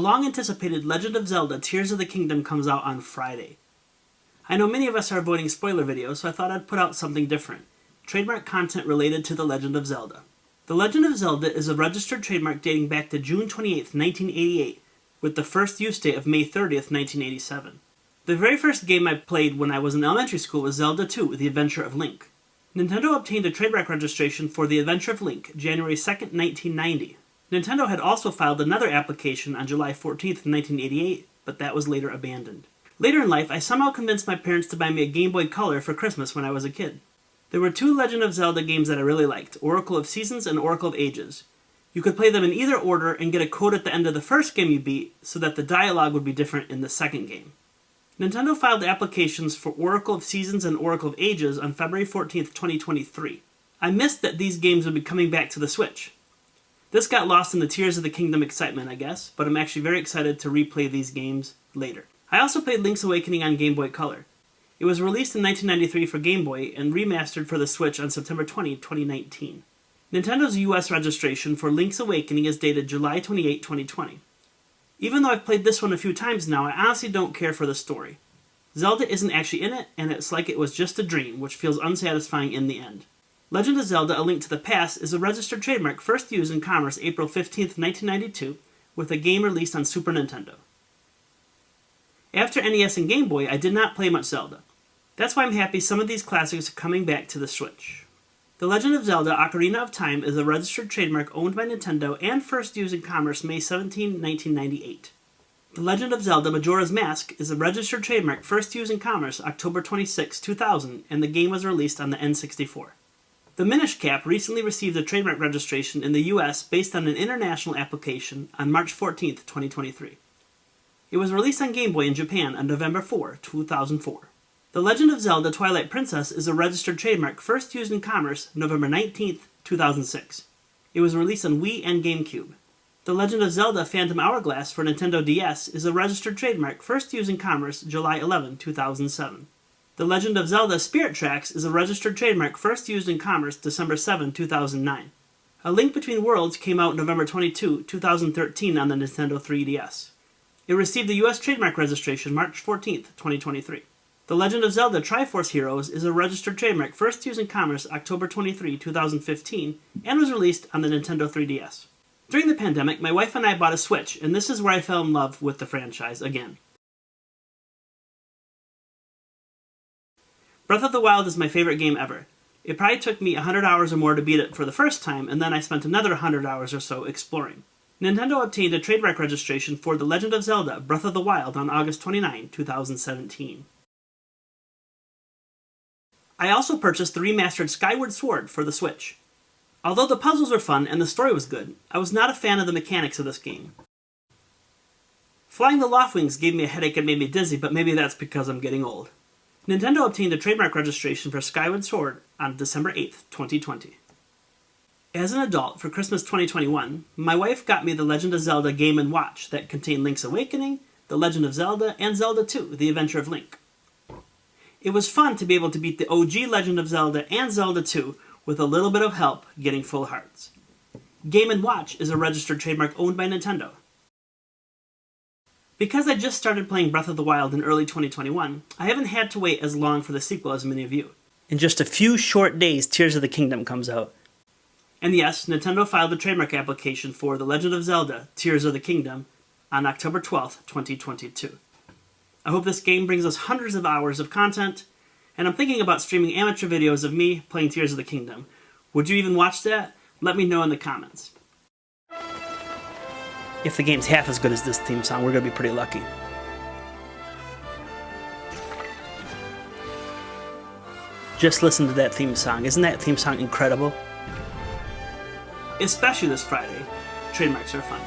long-anticipated Legend of Zelda Tears of the Kingdom comes out on Friday. I know many of us are avoiding spoiler videos, so I thought I'd put out something different. Trademark content related to The Legend of Zelda. The Legend of Zelda is a registered trademark dating back to June 28, 1988, with the first use date of May 30th, 1987. The very first game I played when I was in elementary school was Zelda 2, The Adventure of Link. Nintendo obtained a trademark registration for The Adventure of Link January 2nd, 1990. Nintendo had also filed another application on July 14th, 1988, but that was later abandoned. Later in life, I somehow convinced my parents to buy me a Game Boy Color for Christmas when I was a kid. There were two Legend of Zelda games that I really liked, Oracle of Seasons and Oracle of Ages. You could play them in either order and get a code at the end of the first game you beat so that the dialogue would be different in the second game. Nintendo filed applications for Oracle of Seasons and Oracle of Ages on February 14th, 2023. I missed that these games would be coming back to the Switch. This got lost in the Tears of the Kingdom excitement, I guess, but I'm actually very excited to replay these games later. I also played Link's Awakening on Game Boy Color. It was released in 1993 for Game Boy and remastered for the Switch on September 20, 2019. Nintendo's US registration for Link's Awakening is dated July 28, 2020. Even though I've played this one a few times now, I honestly don't care for the story. Zelda isn't actually in it, and it's like it was just a dream, which feels unsatisfying in the end. Legend of Zelda: A Link to the Past is a registered trademark first used in commerce April 15, 1992, with a game released on Super Nintendo. After NES and Game Boy, I did not play much Zelda. That's why I'm happy some of these classics are coming back to the Switch. The Legend of Zelda: Ocarina of Time is a registered trademark owned by Nintendo and first used in commerce May 17, 1998. The Legend of Zelda: Majora's Mask is a registered trademark first used in commerce October 26, 2000, and the game was released on the N64. The Minish Cap recently received a trademark registration in the US based on an international application on March 14, 2023. It was released on Game Boy in Japan on November 4, 2004. The Legend of Zelda: Twilight Princess is a registered trademark first used in commerce November 19, 2006. It was released on Wii and GameCube. The Legend of Zelda: Phantom Hourglass for Nintendo DS is a registered trademark first used in commerce July 11, 2007. The Legend of Zelda: Spirit Tracks is a registered trademark first used in commerce December 7, 2009. A Link Between Worlds came out November 22, 2013 on the Nintendo 3DS. It received the US trademark registration March 14, 2023. The Legend of Zelda: Triforce Heroes is a registered trademark first used in commerce October 23, 2015, and was released on the Nintendo 3DS. During the pandemic, my wife and I bought a Switch, and this is where I fell in love with the franchise again. Breath of the Wild is my favorite game ever. It probably took me 100 hours or more to beat it for the first time, and then I spent another 100 hours or so exploring. Nintendo obtained a trademark registration for The Legend of Zelda: Breath of the Wild on August 29, 2017. I also purchased the remastered Skyward Sword for the Switch. Although the puzzles were fun and the story was good, I was not a fan of the mechanics of this game. Flying the Loftwings gave me a headache and made me dizzy, but maybe that's because I'm getting old. Nintendo obtained a trademark registration for Skyward Sword on December 8, 2020. As an adult, for Christmas 2021, my wife got me the Legend of Zelda Game & Watch that contained Link's Awakening, The Legend of Zelda, and Zelda 2, The Adventure of Link. It was fun to be able to beat the OG Legend of Zelda and Zelda 2 with a little bit of help getting full hearts. Game & Watch is a registered trademark owned by Nintendo. Because I just started playing Breath of the Wild in early 2021, I haven't had to wait as long for the sequel as many of you. In just a few short days, Tears of the Kingdom comes out. And yes, Nintendo filed a trademark application for The Legend of Zelda: Tears of the Kingdom on October 12, 2022. I hope this game brings us hundreds of hours of content, and I'm thinking about streaming amateur videos of me playing Tears of the Kingdom. Would you even watch that? Let me know in the comments. If the game's half as good as this theme song, we're going to be pretty lucky. Just listen to that theme song. Isn't that theme song incredible? Especially this Friday. Trademarks are fun.